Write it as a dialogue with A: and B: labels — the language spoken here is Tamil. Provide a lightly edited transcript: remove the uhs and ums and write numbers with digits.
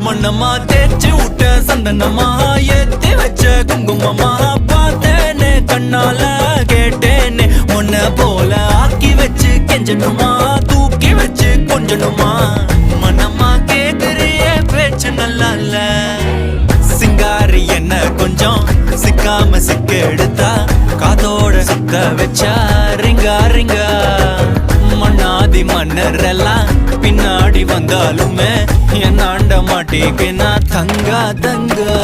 A: மண்ணம்மா தேய்ச்சி விட்ட சந்தனமா ஏத்தி வச்ச குங்குமமா பார்த்தேனே கண்ணால கேட்டேனே உன்ன போல ஆக்கி வச்சு கெஞ்சணுமா தூக்கி வச்சு கொஞ்சணுமா மனமா கேக்குறிய பேச்சு நல்லா இல்ல சிங்காரி என்ன கொஞ்சம் சிக்காம சிக்க எடுத்தா காதோட சுத்த வச்சா ரிங்கா ரிங்கா மண்ணாதி மன்னர் எல்லாம் பின்னாடி வந்தாலுமே என் ஆண்ட மாட்டேக்கு நான் தங்கா தங்கா